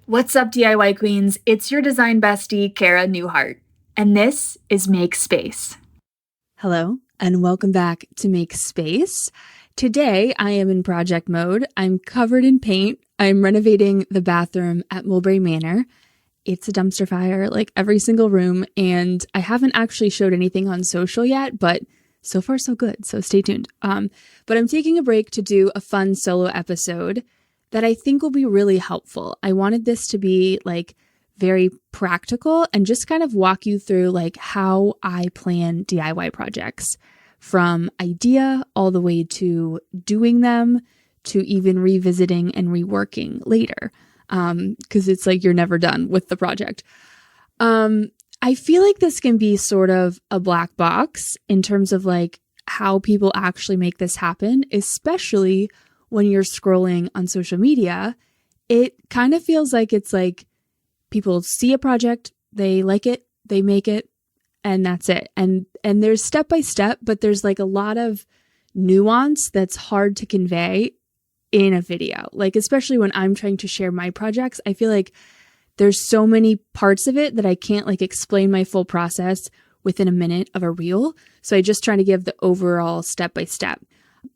What's up, DIY queens? It's your design bestie, Cara Newhart, and this is Make Space. Hello, and welcome back to Make Space. Today, I am in project mode. I'm covered in paint. I'm renovating the bathroom at Mulberry Manor. It's a dumpster fire, like every single room, and I haven't actually showed anything on social yet, but so far so good, so stay tuned. But I'm taking a break to do a fun solo episode that I think will be really helpful. I wanted this to be like very practical and just kind of walk you through like how I plan DIY projects from idea all the way to doing them to even revisiting and reworking later. Because it's like you're never done with the project. I feel like this can be sort of a black box in terms of like how people actually make this happen, especially when you're scrolling on social media. It kind of feels like it's like people see a project, they like it, they make it, and that's it. And there's step by step, but there's like a lot of nuance that's hard to convey in a video. Like, especially when I'm trying to share my projects, I feel like there's so many parts of it that I can't like explain my full process within a minute of a reel. So I just try to give the overall step by step.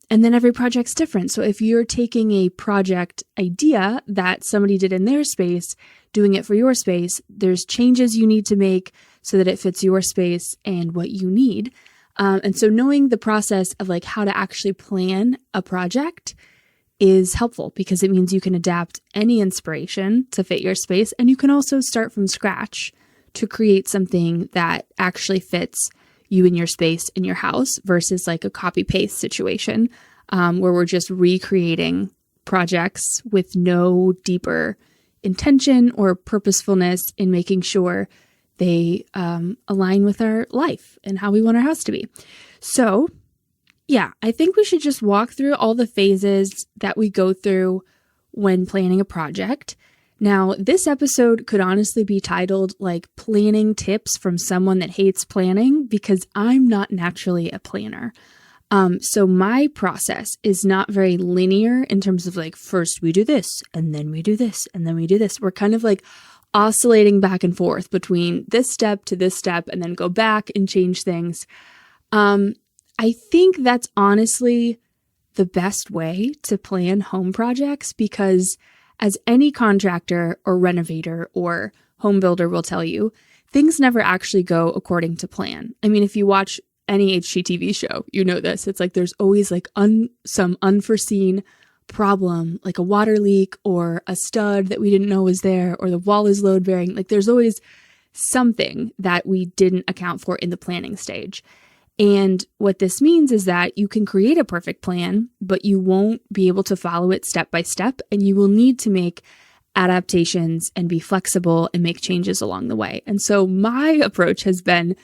And then every project's different. So if you're taking a project idea that somebody did in their space, doing it for your space, there's changes you need to make so that it fits your space and what you need. And so knowing the process of like how to actually plan a project is helpful because it means you can adapt any inspiration to fit your space. And you can also start from scratch to create something that actually fits you in your space in your house versus like a copy paste situation where we're just recreating projects with no deeper intention or purposefulness in making sure they align with our life and how we want our house to be. So yeah, I think we should just walk through all the phases that we go through when planning a project. Now, this episode could honestly be titled like planning tips from someone that hates planning because I'm not naturally a planner. So my process is not very linear in terms of like, first we do this and then we do this and then we do this. We're kind of like oscillating back and forth between this step to this step and then go back and change things. I think that's honestly the best way to plan home projects because as any contractor or renovator or home builder will tell you, things never actually go according to plan. I mean, if you watch any HGTV show, you know this. It's like there's always like some unforeseen problem, like a water leak or a stud that we didn't know was there or the wall is load bearing. Like there's always something that we didn't account for in the planning stage. And what this means is that you can create a perfect plan, but you won't be able to follow it step by step, and you will need to make adaptations and be flexible and make changes along the way. And so my approach has been,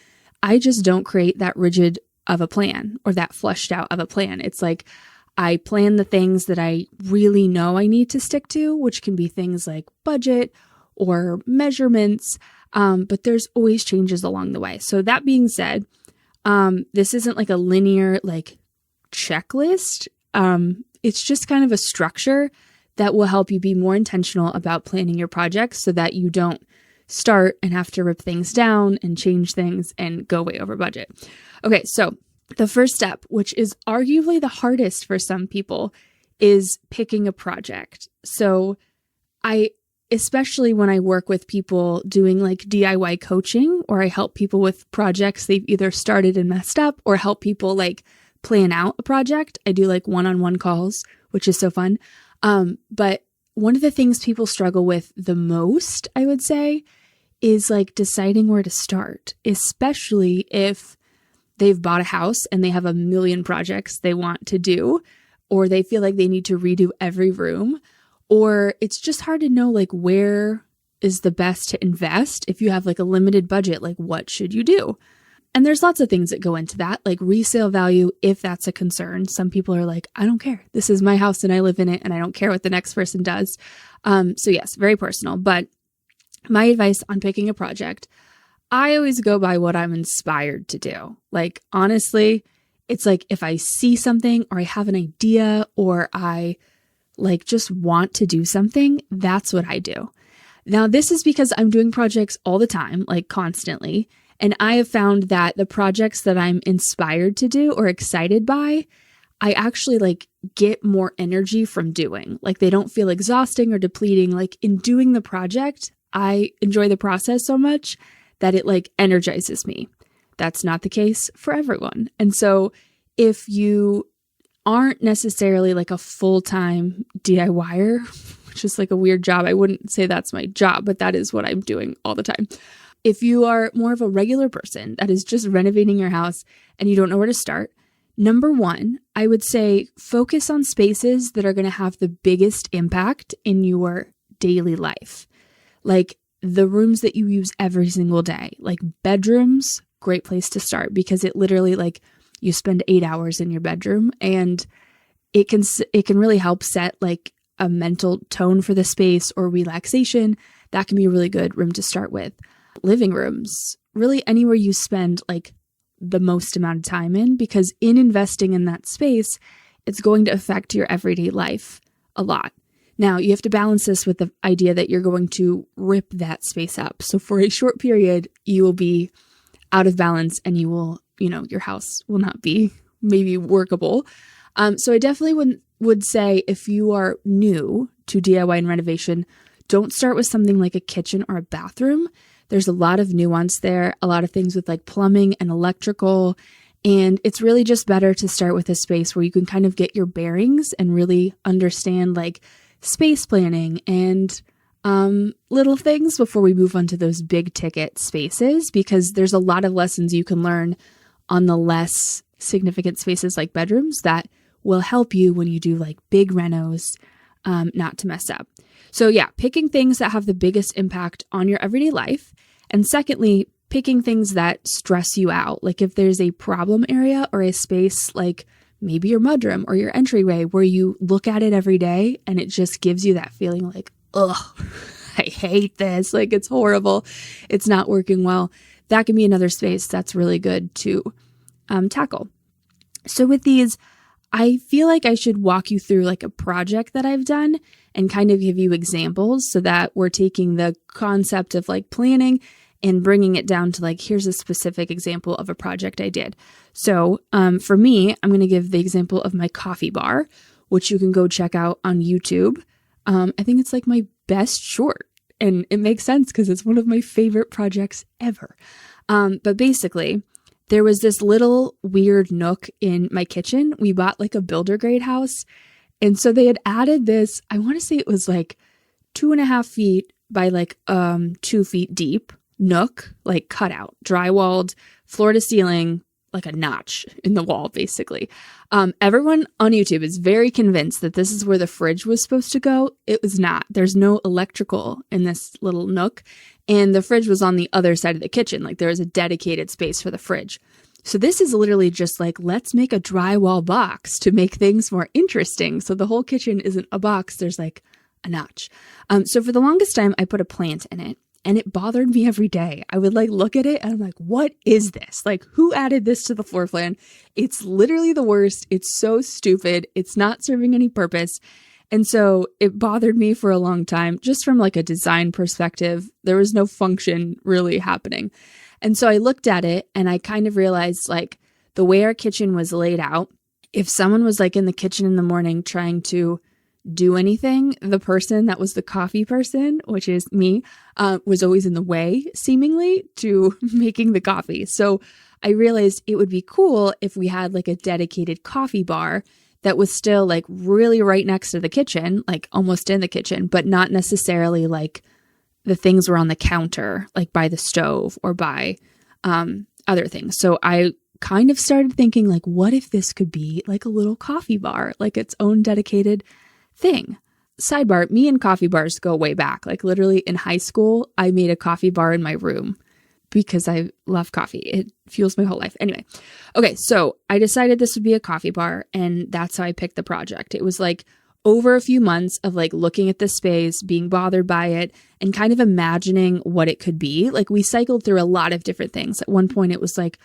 I just don't create that rigid of a plan or that fleshed out of a plan. It's like I plan the things that I really know I need to stick to, which can be things like budget or measurements, but there's always changes along the way. So that being said, this isn't like a linear like checklist. It's just kind of a structure that will help you be more intentional about planning your projects so that you don't start and have to rip things down and change things and go way over budget. Okay, so the first step, which is arguably the hardest for some people, is picking a project. So especially when I work with people doing like DIY coaching, or I help people with projects they've either started and messed up, or help people like plan out a project. I do like one-on-one calls, which is so fun. But one of the things people struggle with the most, I would say, is like deciding where to start, especially if they've bought a house and they have a million projects they want to do, or they feel like they need to redo every room. Or it's just hard to know like where is the best to invest if you have like a limited budget, like what should you do? And there's lots of things that go into that, like resale value, if that's a concern. Some people are like, I don't care. This is my house and I live in it and I don't care what the next person does. So yes, very personal. But my advice on picking a project, I always go by what I'm inspired to do. Like, honestly, it's like if I see something or I have an idea or I like just want to do something, that's what I do. Now, this is because I'm doing projects all the time, like constantly. And I have found that the projects that I'm inspired to do or excited by, I actually like get more energy from doing. Like they don't feel exhausting or depleting. Like in doing the project, I enjoy the process so much that it like energizes me. That's not the case for everyone. And so if you aren't necessarily like a full-time DIYer, which is like a weird job, I wouldn't say that's my job, but that is what I'm doing all the time. If you are more of a regular person that is just renovating your house and you don't know where to start, number one, I would say focus on spaces that are going to have the biggest impact in your daily life. Like the rooms that you use every single day, like bedrooms, great place to start because it literally like you spend 8 hours in your bedroom and it can really help set like a mental tone for the space or relaxation. That can be a really good room to start with. Living rooms, really anywhere you spend like the most amount of time in, because in investing in that space, it's going to affect your everyday life a lot. Now, you have to balance this with the idea that you're going to rip that space up. So for a short period, you will be out of balance and you will, your house will not be maybe workable. So I definitely would say if you are new to DIY and renovation, don't start with something like a kitchen or a bathroom. There's a lot of nuance there, a lot of things with like plumbing and electrical. And it's really just better to start with a space where you can kind of get your bearings and really understand like space planning and little things before we move on to those big ticket spaces, because there's a lot of lessons you can learn on the less significant spaces like bedrooms that will help you when you do like big renos, not to mess up. So yeah, picking things that have the biggest impact on your everyday life. And secondly, picking things that stress you out. Like if there's a problem area or a space like maybe your mudroom or your entryway where you look at it every day and it just gives you that feeling like, ugh, I hate this. Like it's horrible. It's not working well. That can be another space that's really good to tackle. So with these, I feel like I should walk you through like a project that I've done and kind of give you examples so that we're taking the concept of like planning and bringing it down to like, here's a specific example of a project I did. So for me, I'm going to give the example of my coffee bar, which you can go check out on YouTube. I think it's like my best short and it makes sense because it's one of my favorite projects ever. But basically, there was this little weird nook in my kitchen. We bought like a builder grade house. And so they had added this, I want to say it was like 2.5 feet by like 2 feet deep nook, like cut out, drywalled, floor to ceiling, like a notch in the wall, basically. Everyone on YouTube is very convinced that this is where the fridge was supposed to go. It was not. There's no electrical in this little nook. And the fridge was on the other side of the kitchen. Like there was a dedicated space for the fridge. So this is literally just like, let's make a drywall box to make things more interesting. So the whole kitchen isn't a box. There's like a notch. So for the longest time, I put a plant in it. And it bothered me every day. I would like look at it and I'm like, what is this? Like who added this to the floor plan? It's literally the worst. It's so stupid. It's not serving any purpose. And so it bothered me for a long time, just from like a design perspective. There was no function really happening. And so I looked at it and I kind of realized like the way our kitchen was laid out, if someone was like in the kitchen in the morning trying to do anything, the person that was the coffee person, which is me, was always in the way, seemingly, to making the coffee. So I realized it would be cool if we had like a dedicated coffee bar that was still like really right next to the kitchen, like almost in the kitchen, but not necessarily like the things were on the counter, like by the stove or by other things. So I kind of started thinking like, what if this could be like a little coffee bar, like its own dedicated thing. Sidebar, me and coffee bars go way back. Like literally in high school, I made a coffee bar in my room because I love coffee. It fuels my whole life. Anyway, okay, so I decided this would be a coffee bar and that's how I picked the project. It was like over a few months of like looking at the space, being bothered by it, and kind of imagining what it could be. Like we cycled through a lot of different things. At one point it was like,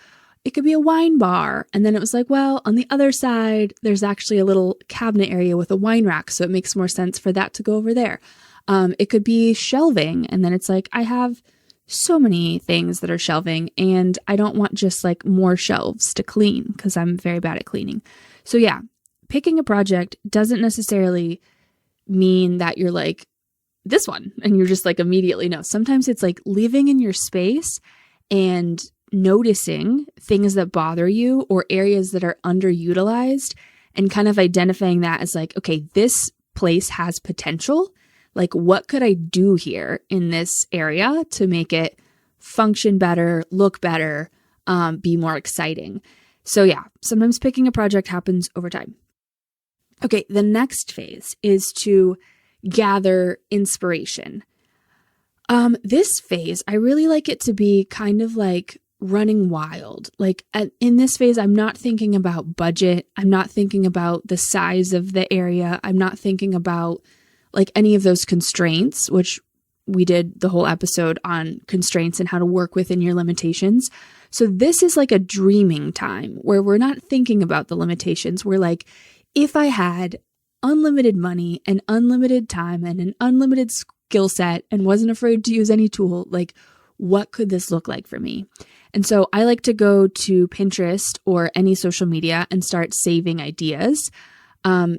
it could be a wine bar. And then it was like, well, on the other side, there's actually a little cabinet area with a wine rack. So it makes more sense for that to go over there. It could be shelving. And then it's like, I have so many things that are shelving and I don't want just like more shelves to clean because I'm very bad at cleaning. So yeah, picking a project doesn't necessarily mean that you're like this one and you're just like immediately no. Sometimes it's like living in your space and noticing things that bother you or areas that are underutilized and kind of identifying that as like, okay, this place has potential. Like, what could I do here in this area to make it function better, look better, be more exciting? So yeah, sometimes picking a project happens over time. Okay, the next phase is to gather inspiration. This phase, I really like it to be kind of like running wild. Like in this phase, I'm not thinking about budget. I'm not thinking about the size of the area. I'm not thinking about like any of those constraints, which we did the whole episode on constraints and how to work within your limitations. So this is like a dreaming time where we're not thinking about the limitations. We're like, if I had unlimited money and unlimited time and an unlimited skill set and wasn't afraid to use any tool, like what could this look like for me? And so I like to go to Pinterest or any social media and start saving ideas.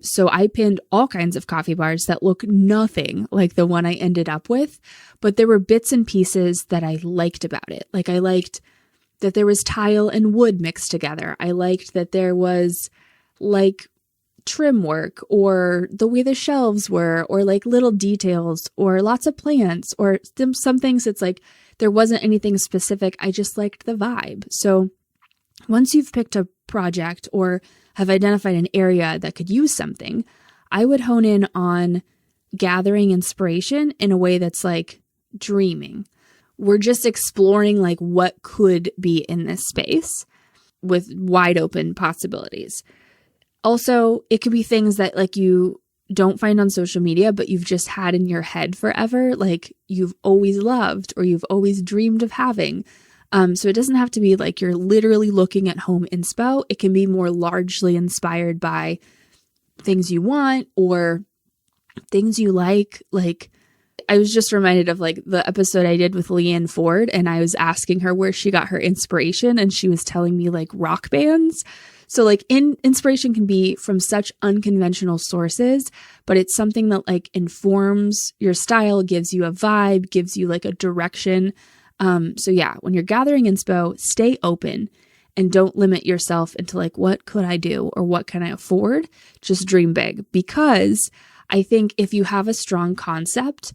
So I pinned all kinds of coffee bars that look nothing like the one I ended up with, but there were bits and pieces that I liked about it. Like I liked that there was tile and wood mixed together. I liked that there was like trim work or the way the shelves were or like little details or lots of plants or some things. It's like there wasn't anything specific. I just liked the vibe. So once you've picked a project or have identified an area that could use something, I would hone in on gathering inspiration in a way that's like dreaming. We're just exploring like what could be in this space with wide open possibilities. Also, it could be things that like you don't find on social media, but you've just had in your head forever, like you've always loved or you've always dreamed of having. So it doesn't have to be like you're literally looking at home inspo. It can be more largely inspired by things you want or things you like. Like I was just reminded of like the episode I did with Leanne Ford, and I was asking her where she got her inspiration, and she was telling me like rock bands. So like inspiration can be from such unconventional sources, but it's something that like informs your style, gives you a vibe, gives you like a direction. So yeah, when you're gathering inspo, stay open and don't limit yourself into like, what could I do or what can I afford? Just dream big, because I think if you have a strong concept,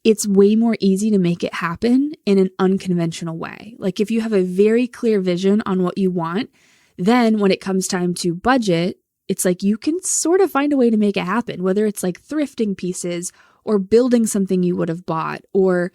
it's way more easy to make it happen in an unconventional way. Like if you have a very clear vision on what you want, then when it comes time to budget, it's like you can sort of find a way to make it happen, whether it's like thrifting pieces or building something you would have bought or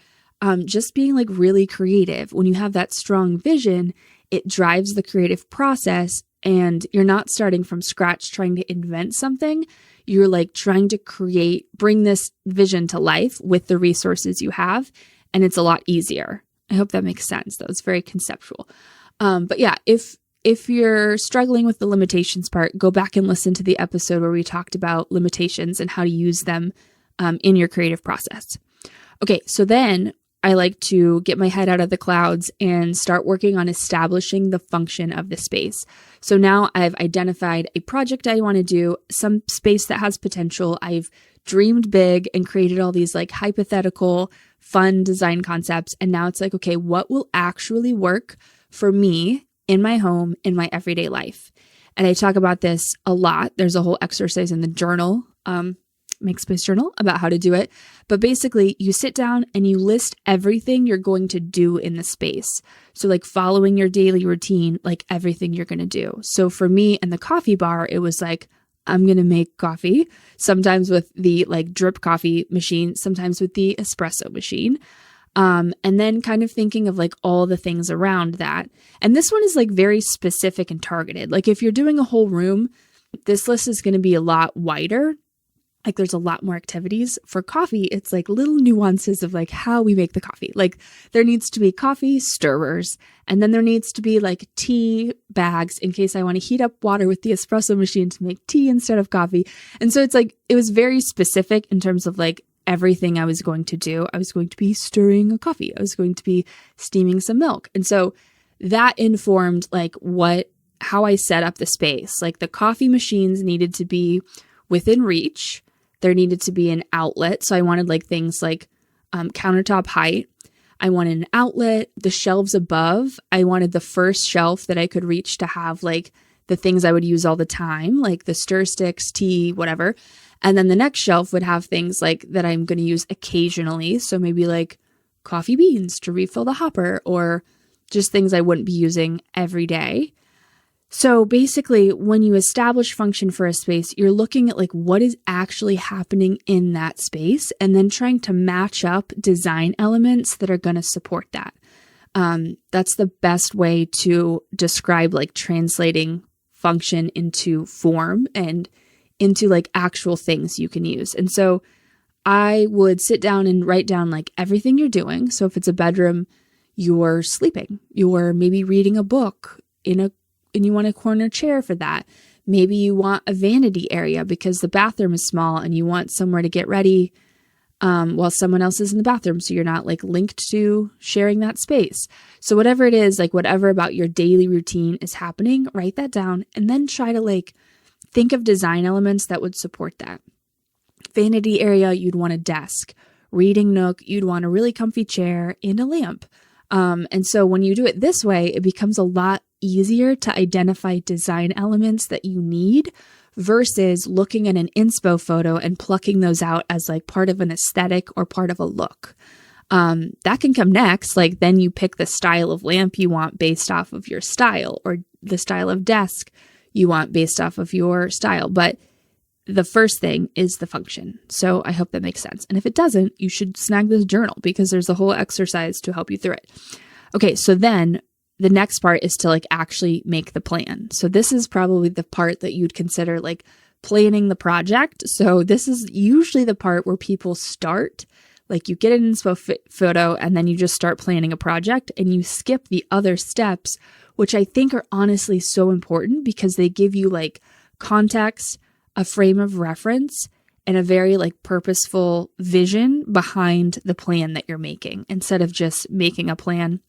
just being like really creative. When you have that strong vision, it drives the creative process and you're not starting from scratch trying to invent something. You're like trying to bring this vision to life with the resources you have. And it's a lot easier. I hope that makes sense. That was very conceptual. But yeah, if you're struggling with the limitations part, go back and listen to the episode where we talked about limitations and how to use them in your creative process. Okay, so then I like to get my head out of the clouds and start working on establishing the function of the space. So now I've identified a project I want to do, some space that has potential. I've dreamed big and created all these like hypothetical, fun design concepts. And now it's like, okay, what will actually work for me in my home, in my everyday life? And I talk about this a lot. There's a whole exercise in the journal, Make Space Journal, about how to do it. But basically, you sit down and you list everything you're going to do in the space. So like following your daily routine, like everything you're going to do. So for me and the coffee bar, it was like, I'm going to make coffee, sometimes with the like drip coffee machine, sometimes with the espresso machine. And then kind of thinking of like all the things around that. And this one is like very specific and targeted. Like if you're doing a whole room, this list is going to be a lot wider. like there's a lot more activities. For coffee, it's like little nuances of like how we make the coffee. Like there needs to be coffee stirrers, and then there needs to be like tea bags in case I want to heat up water with the espresso machine to make tea instead of coffee. And so it's like, it was very specific in terms of like everything I was going to do. I was going to be stirring a coffee. I was going to be steaming some milk. And so that informed like how I set up the space. Like the coffee machines needed to be within reach. There needed to be an outlet. So I wanted like things like countertop height. I wanted an outlet. The shelves above, I wanted the first shelf that I could reach to have like the things I would use all the time, like the stir sticks, tea, whatever. And then the next shelf would have things like that I'm going to use occasionally. So maybe like coffee beans to refill the hopper, or just things I wouldn't be using every day. So basically, when you establish function for a space, you're looking at like what is actually happening in that space and then trying to match up design elements that are going to support that. That's the best way to describe like translating function into form and into like actual things you can use. And so I would sit down and write down like everything you're doing. So if it's a bedroom, you're sleeping, you're maybe reading a book and you want a corner chair for that. Maybe you want a vanity area because the bathroom is small and you want somewhere to get ready while someone else is in the bathroom. So you're not like linked to sharing that space. So whatever it is, like whatever about your daily routine is happening, write that down and then try to like think of design elements that would support that. Vanity area, you'd want a desk. Reading nook, you'd want a really comfy chair and a lamp. And so when you do it this way, it becomes a lot easier to identify design elements that you need versus looking at an inspo photo and plucking those out as like part of an aesthetic or part of a look. That can come next. Like then you pick the style of lamp you want based off of your style, or the style of desk you want based off of your style. But the first thing is the function. So I hope that makes sense. And if it doesn't, you should snag this journal because there's a whole exercise to help you through it. Okay, so then the next part is to like actually make the plan. So this is probably the part that you'd consider like planning the project. So this is usually the part where people start. Like you get an inspo photo and then you just start planning a project and you skip the other steps, which I think are honestly so important because they give you like context, a frame of reference, and a very like purposeful vision behind the plan that you're making instead of just making a plan.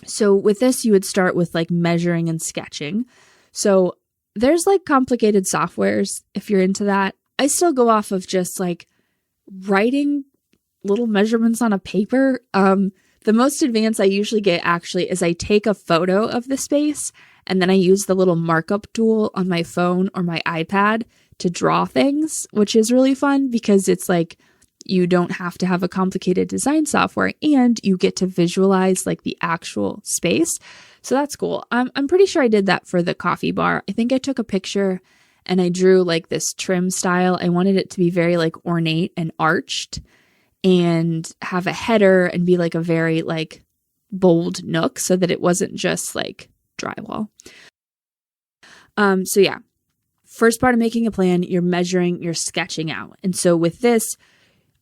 So with this, you would start with like measuring and sketching. So there's like complicated softwares if you're into that. I still go off of just like writing little measurements on a paper. The most advanced I usually get actually is I take a photo of the space and then I use the little markup tool on my phone or my iPad to draw things, which is really fun because it's like you don't have to have a complicated design software and you get to visualize like the actual space. So that's cool. I'm pretty sure I did that for the coffee bar. I think I took a picture and I drew like this trim style. I wanted it to be very like ornate and arched and have a header and be like a very like bold nook so that it wasn't just like drywall. So yeah, first part of making a plan, you're measuring, you're sketching out. And so with this,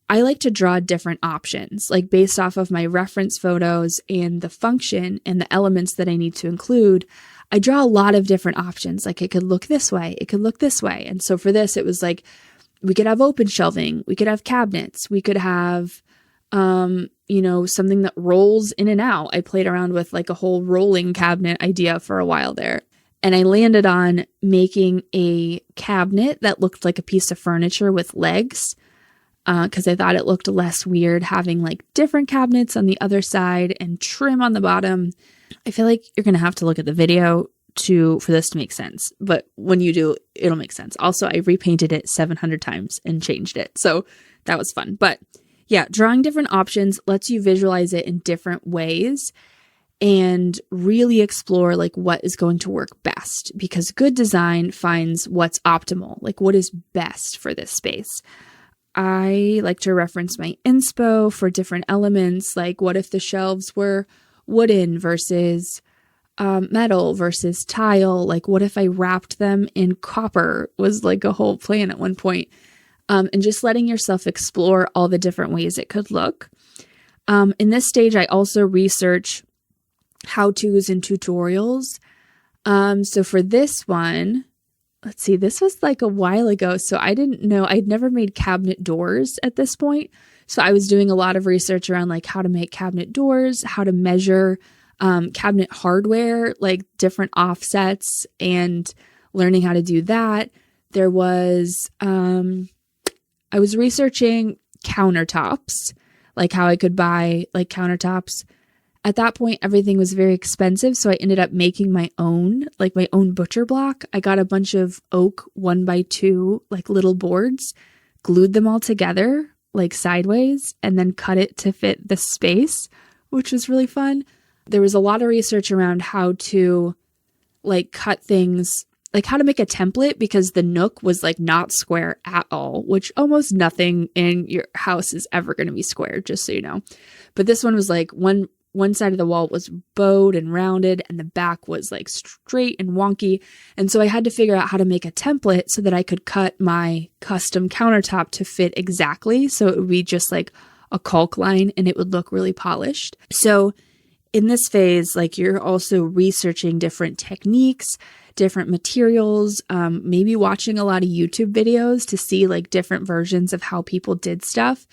I like to draw different options, like based off of my reference photos and the function and the elements that I need to include. I draw a lot of different options. Like it could look this way, it could look this way. And so for this, it was like, we could have open shelving, we could have cabinets, we could have, something that rolls in and out. I played around with like a whole rolling cabinet idea for a while there. And I landed on making a cabinet that looked like a piece of furniture with legs. Because I thought it looked less weird having like different cabinets on the other side and trim on the bottom. I feel like you're going to have to look at the video for this to make sense. But when you do, it'll make sense. Also, I repainted it 700 times and changed it. So that was fun. But yeah, drawing different options lets you visualize it in different ways and really explore like what is going to work best, because good design finds what's optimal, like what is best for this space. I like to reference my inspo for different elements, like what if the shelves were wooden versus metal versus tile. Like, what if I wrapped them in copper was like a whole plan at one point. And just letting yourself explore all the different ways it could look. In this stage, I also research how-tos and tutorials. So for this one, let's see, this was like a while ago. So I didn't know, I'd never made cabinet doors at this point. So I was doing a lot of research around like how to make cabinet doors, how to measure cabinet hardware, like different offsets, and learning how to do that. There was, I was researching countertops, like how I could buy like countertops. At that point, everything was very expensive. So I ended up making my own, like my own butcher block. I got a bunch of oak 1x2, like little boards, glued them all together, like sideways, and then cut it to fit the space, which was really fun. There was a lot of research around how to like cut things, like how to make a template, because the nook was like not square at all, which almost nothing in your house is ever going to be square, just so you know. But this one was like one side of the wall was bowed and rounded, and the back was like straight and wonky. And so I had to figure out how to make a template so that I could cut my custom countertop to fit exactly. So it would be just like a caulk line and it would look really polished. So in this phase, like you're also researching different techniques, different materials, maybe watching a lot of YouTube videos to see like different versions of how people did stuff.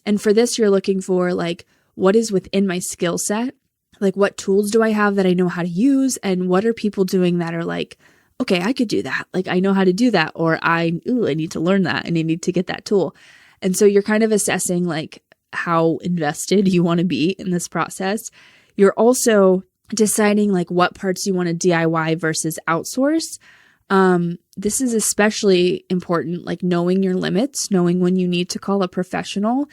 And for this, you're looking for like, what is within my skill set? Like, what tools do I have that I know how to use? And what are people doing that are like, okay, I could do that. Like, I know how to do that. Or I need to learn that and I need to get that tool. And so you're kind of assessing like how invested you want to be in this process. You're also deciding like what parts you want to DIY versus outsource. This is especially important, like knowing your limits, knowing when you need to call a professional.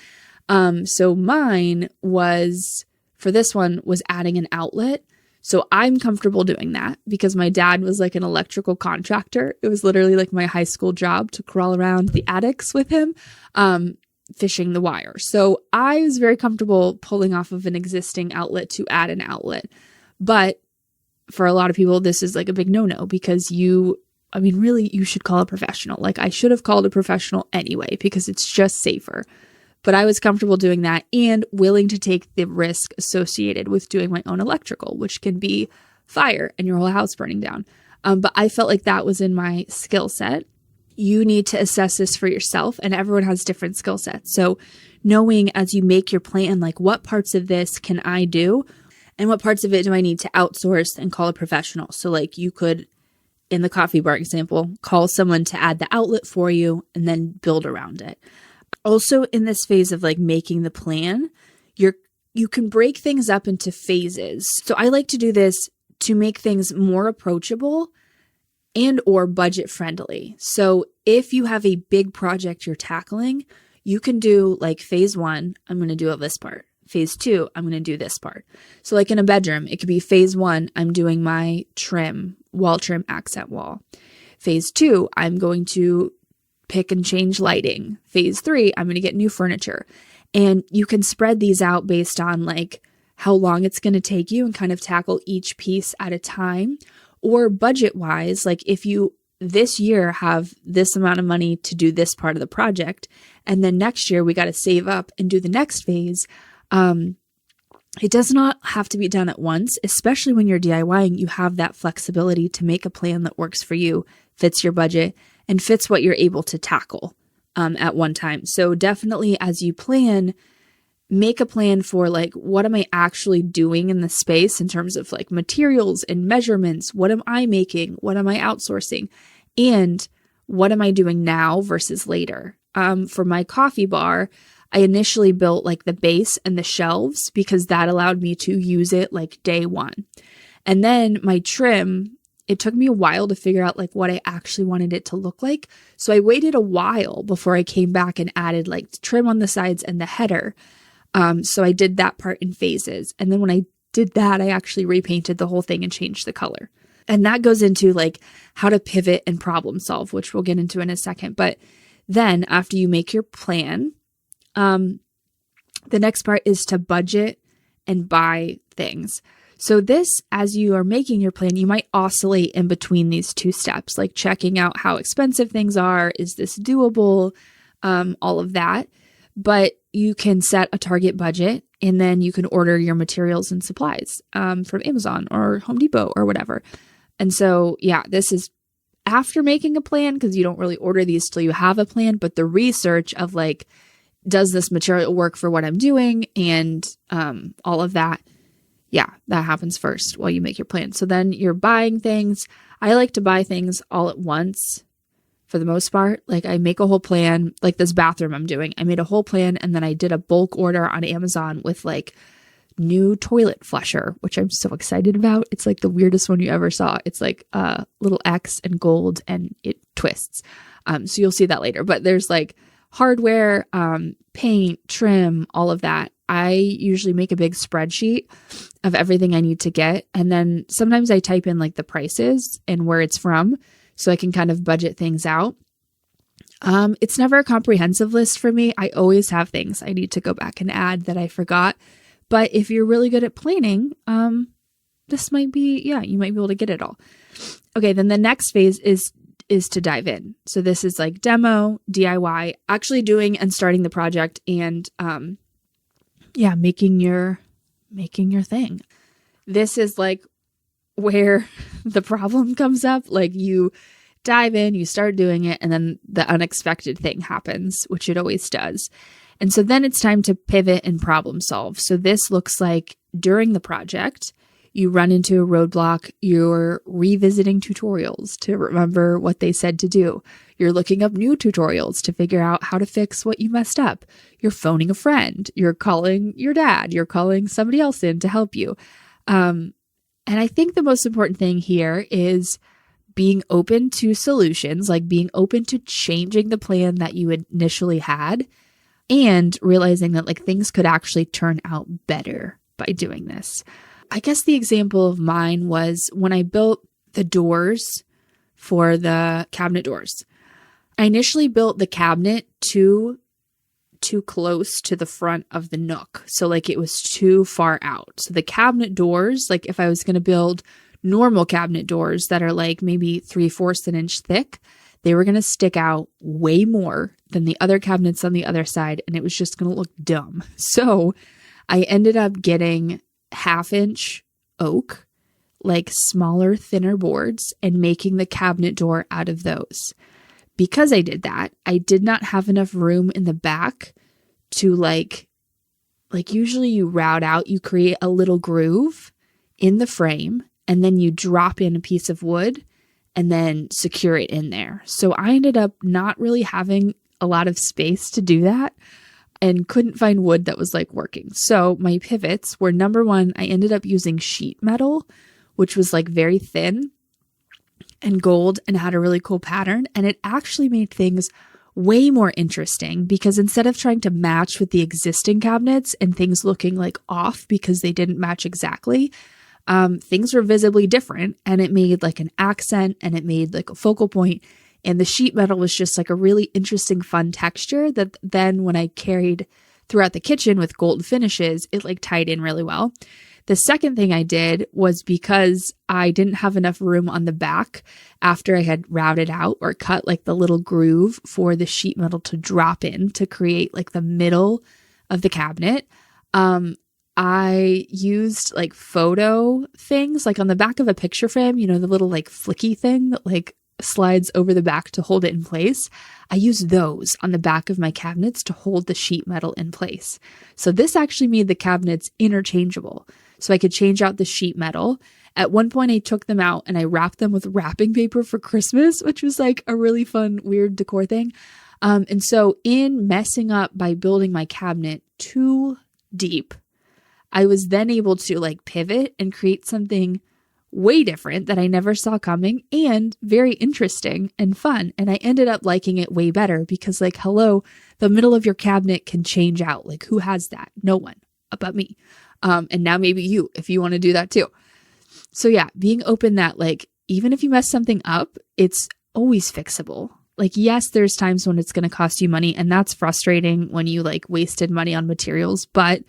So mine was, for this one, was adding an outlet. So I'm comfortable doing that because my dad was like an electrical contractor. It was literally like my high school job to crawl around the attics with him, fishing the wire. So I was very comfortable pulling off of an existing outlet to add an outlet. But for a lot of people, this is like a big no-no because really, you should call a professional. Like I should have called a professional anyway because it's just safer. But I was comfortable doing that and willing to take the risk associated with doing my own electrical, which can be fire and your whole house burning down. But I felt like that was in my skill set. You need to assess this for yourself, and everyone has different skill sets. So knowing as you make your plan, like what parts of this can I do and what parts of it do I need to outsource and call a professional? So like you could, in the coffee bar example, call someone to add the outlet for you and then build around it. Also in this phase of like making the plan, you can break things up into phases. So I like to do this to make things more approachable and or budget friendly. So if you have a big project you're tackling, you can do like phase 1, I'm going to do this part. Phase 2, I'm going to do this part. So like in a bedroom, it could be phase 1, I'm doing my wall trim accent wall. Phase 2, I'm going to pick and change lighting. Phase 3, I'm going to get new furniture. And you can spread these out based on like how long it's going to take you and kind of tackle each piece at a time. Or budget wise, like if you this year have this amount of money to do this part of the project, and then next year we got to save up and do the next phase. It does not have to be done at once, especially when you're DIYing. You have that flexibility to make a plan that works for you, fits your budget, and fits what you're able to tackle at one time. So definitely as you plan, make a plan for like, what am I actually doing in the space in terms of like materials and measurements? What am I making? What am I outsourcing? And what am I doing now versus later? For my coffee bar, I initially built like the base and the shelves because that allowed me to use it like day one. And then my trim, it took me a while to figure out like what I actually wanted it to look like. So I waited a while before I came back and added like trim on the sides and the header. So I did that part in phases. And then when I did that, I actually repainted the whole thing and changed the color. And that goes into like how to pivot and problem solve, which we'll get into in a second. But then after you make your plan, the next part is to budget and buy things. So this, as you are making your plan, you might oscillate in between these two steps, like checking out how expensive things are. Is this doable? All of that. But you can set a target budget, and then you can order your materials and supplies from Amazon or Home Depot or whatever. And so, yeah, this is after making a plan, because you don't really order these till you have a plan. But the research of like, does this material work for what I'm doing, and all of that, yeah, that happens first while you make your plan. So then you're buying things. I like to buy things all at once for the most part. Like I make a whole plan, like this bathroom I'm doing. I made a whole plan, and then I did a bulk order on Amazon with like new toilet flusher, which I'm so excited about. It's like the weirdest one you ever saw. It's like a little X and gold, and it twists. So you'll see that later. But there's like hardware, paint, trim, all of that. I usually make a big spreadsheet of everything I need to get. And then sometimes I type in like the prices and where it's from, so I can kind of budget things out. It's never a comprehensive list for me. I always have things I need to go back and add that I forgot. But if you're really good at planning, this might be, yeah, you might be able to get it all. Okay, then the next phase is to dive in. So this is like demo, DIY, actually doing and starting the project, and yeah, making your thing. This is like where the problem comes up. Like you dive in, you start doing it, and then the unexpected thing happens, which it always does. And so then it's time to pivot and problem solve. So this looks like during the project, you run into a roadblock, you're revisiting tutorials to remember what they said to do. You're looking up new tutorials to figure out how to fix what you messed up. You're phoning a friend. You're calling your dad. You're calling somebody else in to help you. And I think the most important thing here is being open to solutions, like being open to changing the plan that you initially had, and realizing that like things could actually turn out better by doing this. I guess the example of mine was when I built the doors for the cabinet doors. I initially built the cabinet too close to the front of the nook. So like it was too far out. So the cabinet doors, like if I was going to build normal cabinet doors that are like maybe 3/4 an inch thick, they were going to stick out way more than the other cabinets on the other side. And it was just going to look dumb. So I ended up getting 1/2 inch oak, like smaller, thinner boards, and making the cabinet door out of those. Because I did that, I did not have enough room in the back to like usually you route out, you create a little groove in the frame, and then you drop in a piece of wood and then secure it in there. So I ended up not really having a lot of space to do that, and couldn't find wood that was like working. So my pivots were, number one, I ended up using sheet metal, which was like very thin and gold and had a really cool pattern. And it actually made things way more interesting, because instead of trying to match with the existing cabinets and things looking like off because they didn't match exactly, things were visibly different, and it made like an accent, and it made like a focal point. And the sheet metal was just like a really interesting, fun texture that then when I carried throughout the kitchen with gold finishes, it like tied in really well. The second thing I did was, because I didn't have enough room on the back after I had routed out or cut like the little groove for the sheet metal to drop in to create like the middle of the cabinet, I used like photo things, like on the back of a picture frame, you know, the little like flicky thing that like slides over the back to hold it in place. I used those on the back of my cabinets to hold the sheet metal in place. So this actually made the cabinets interchangeable. So I could change out the sheet metal. At one point I took them out and I wrapped them with wrapping paper for Christmas, which was like a really fun, weird decor thing. And so in messing up by building my cabinet too deep, I was then able to like pivot and create something way different that I never saw coming, and very interesting and fun. And I ended up liking it way better, because like, hello, the middle of your cabinet can change out. Like, who has that? No one but me. And now maybe you, if you want to do that too. So yeah, being open that like, even if you mess something up, it's always fixable. Like, yes, there's times when it's going to cost you money, and that's frustrating when you like wasted money on materials, but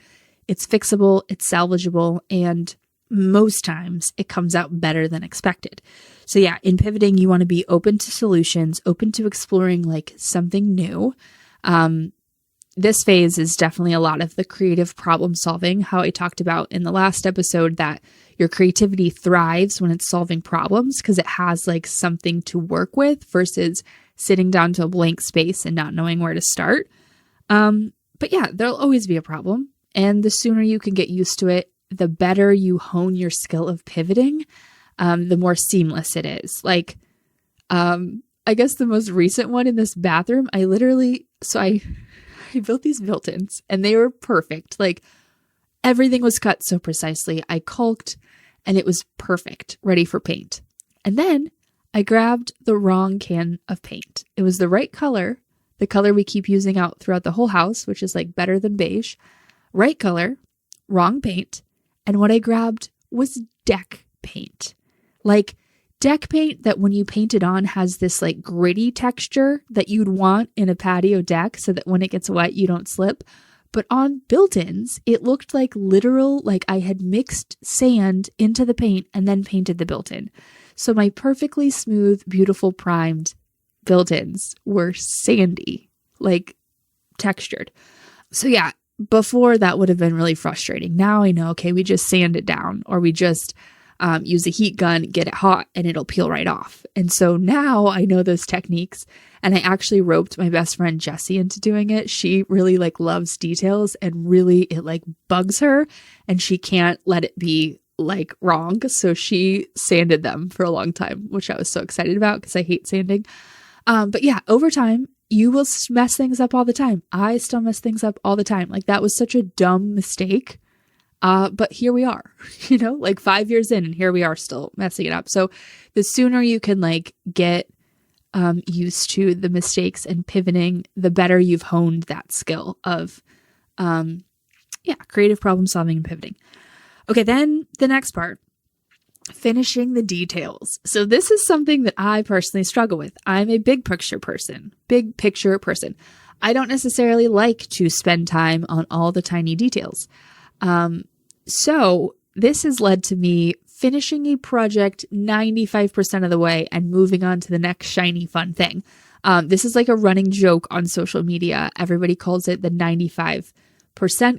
it's fixable, it's salvageable, and most times it comes out better than expected. So yeah, in pivoting, you want to be open to solutions, open to exploring like something new. This phase is definitely a lot of the creative problem solving, how I talked about in the last episode that your creativity thrives when it's solving problems because it has like something to work with versus sitting down to a blank space and not knowing where to start. But yeah, there'll always be a problem. And the sooner you can get used to it, the better you hone your skill of pivoting, the more seamless it is. Like, I guess the most recent one in this bathroom, I built these built-ins and they were perfect. Like everything was cut so precisely. I caulked and it was perfect, ready for paint. And then I grabbed the wrong can of paint. It was the right color, the color we keep using out throughout the whole house, which is like better than beige. Right color, wrong paint. And what I grabbed was deck paint. Like deck paint that when you paint it on has this like gritty texture that you'd want in a patio deck so that when it gets wet, you don't slip. But on built-ins, it looked like literal, like I had mixed sand into the paint and then painted the built-in. So my perfectly smooth, beautiful primed built-ins were sandy, like textured. So yeah, before that would have been really frustrating. Now I know, okay, we just sand it down or we just use a heat gun, get it hot, and it'll peel right off. And so now I know those techniques, and I actually roped my best friend Jessie into doing it. She really like loves details and really it like bugs her and she can't let it be like wrong. So she sanded them for a long time, which I was so excited about because I hate sanding. But yeah, over time, you will mess things up all the time. I still mess things up all the time. Like that was such a dumb mistake. But here we are, like 5 years in and here we are still messing it up. So the sooner you can like get used to the mistakes and pivoting, the better you've honed that skill of, creative problem solving and pivoting. Okay. Then the next part, finishing the details. So this is something that I personally struggle with. I'm a big picture person. I don't necessarily like to spend time on all the tiny details. So this has led to me finishing a project 95% of the way and moving on to the next shiny fun thing. This is like a running joke on social media. Everybody calls it the 95%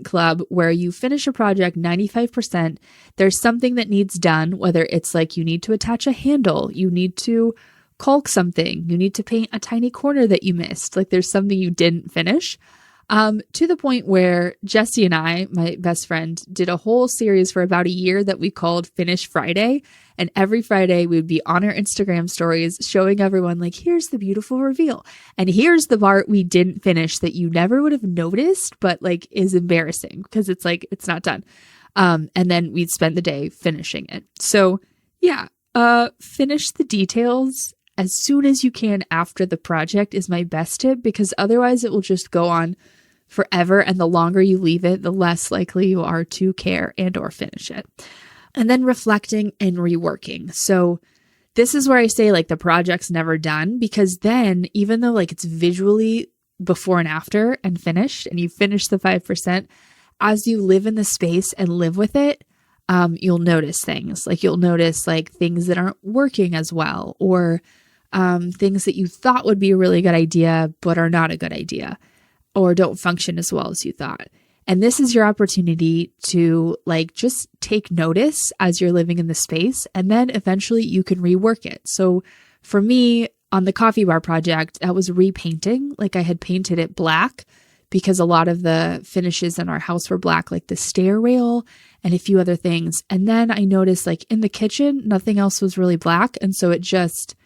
club, where you finish a project 95%. There's something that needs done, whether it's like you need to attach a handle, you need to caulk something, you need to paint a tiny corner that you missed. Like there's something you didn't finish. To the point where Jessie and I, my best friend, did a whole series for about a year that we called Finish Friday. And every Friday we would be on our Instagram stories showing everyone like, here's the beautiful reveal. And here's the part we didn't finish that you never would have noticed, but like is embarrassing because it's like, it's not done. And then we'd spend the day finishing it. So yeah, finish the details as soon as you can after the project is my best tip, because otherwise it will just go on forever. And the longer you leave it, the less likely you are to care and or finish it. And then reflecting and reworking. So this is where I say like the project's never done, because then even though like it's visually before and after and finished and you finish the 5%, as you live in the space and live with it, you'll notice things. Like you'll notice like things that aren't working as well, or things that you thought would be a really good idea, but are not a good idea, or don't function as well as you thought. And this is your opportunity to like just take notice as you're living in the space, and then eventually you can rework it. So for me on the coffee bar project, that was repainting. Like I had painted it black because a lot of the finishes in our house were black, like the stair rail and a few other things. And then I noticed like in the kitchen, nothing else was really black. And so it just,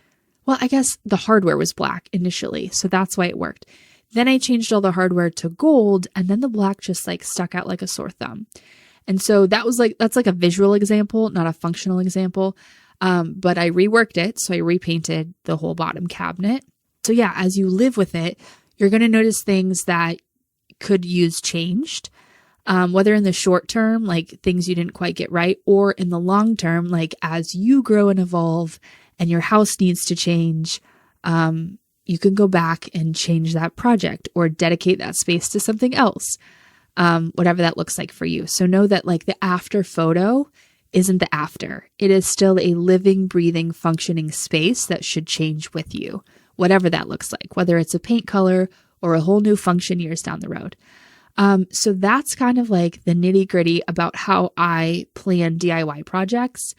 well, I guess the hardware was black initially. So that's why it worked. Then I changed all the hardware to gold, and then the black just like stuck out like a sore thumb. And so that's like a visual example, not a functional example. But I reworked it. So I repainted the whole bottom cabinet. So yeah, as you live with it, you're going to notice things that could use changed, whether in the short term, like things you didn't quite get right, or in the long term, like as you grow and evolve and your house needs to change, you can go back and change that project or dedicate that space to something else, whatever that looks like for you. So know that like the after photo isn't the after. It is still a living, breathing, functioning space that should change with you, whatever that looks like, whether it's a paint color or a whole new function years down the road. So that's kind of like the nitty gritty about how I plan DIY projects.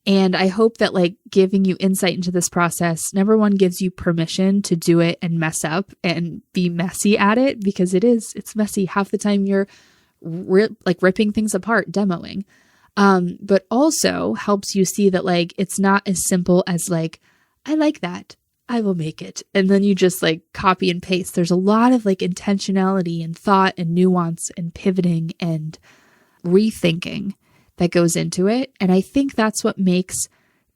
And I hope that like giving you insight into this process, number one, gives you permission to do it and mess up and be messy at it, because it's messy. Half the time you're ripping things apart, demoing. But also helps you see that like, it's not as simple as like, I like that, I will make it. And then you just like copy and paste. There's a lot of like intentionality and thought and nuance and pivoting and rethinking that goes into it. And I think that's what makes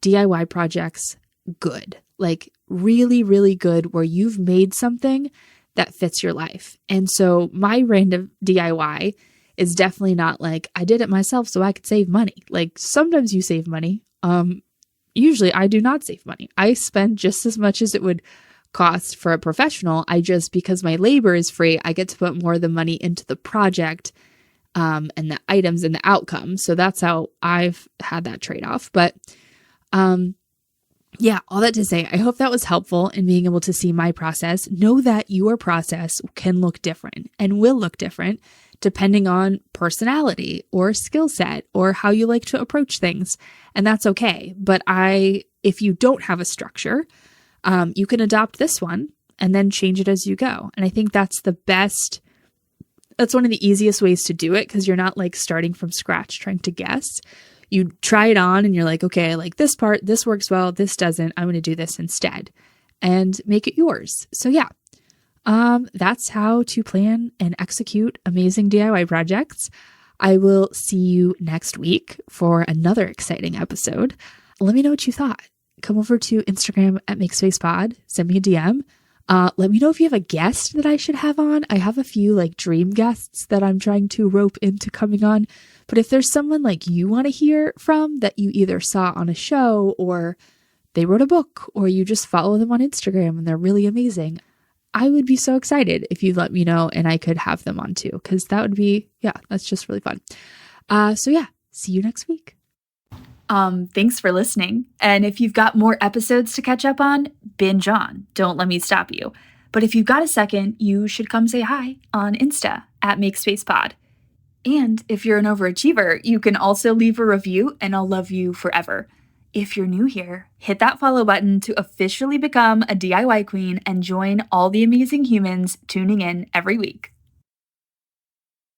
DIY projects good, like really, really good, where you've made something that fits your life. And so my random DIY is definitely not like, I did it myself so I could save money. Like sometimes you save money. Usually I do not save money. I spend just as much as it would cost for a professional. Because my labor is free, I get to put more of the money into the project, and the items and the outcome. So that's how I've had that trade-off. But, yeah, all that to say, I hope that was helpful in being able to see my process. Know that your process can look different and will look different depending on personality or skill set or how you like to approach things. And that's okay. But if you don't have a structure, you can adopt this one and then change it as you go. And I think that's one of the easiest ways to do it, because you're not like starting from scratch trying to guess. You try it on and you're like, okay, I like this part, this works well, this doesn't, I'm going to do this instead, and make it yours. So yeah, that's how to plan and execute amazing DIY projects. I will see you next week for another exciting episode. Let me know what you thought. Come over to Instagram at MakeSpacePod, send me a DM. Let me know if you have a guest that I should have on. I have a few like dream guests that I'm trying to rope into coming on. But if there's someone like you want to hear from that you either saw on a show or they wrote a book or you just follow them on Instagram and they're really amazing, I would be so excited if you let me know and I could have them on too, because that would be, that's just really fun. So yeah, see you next week. Thanks for listening. And if you've got more episodes to catch up on, binge on. Don't let me stop you. But if you've got a second, you should come say hi on Insta at MakeSpacePod. And if you're an overachiever, you can also leave a review and I'll love you forever. If you're new here, hit that follow button to officially become a DIY queen and join all the amazing humans tuning in every week.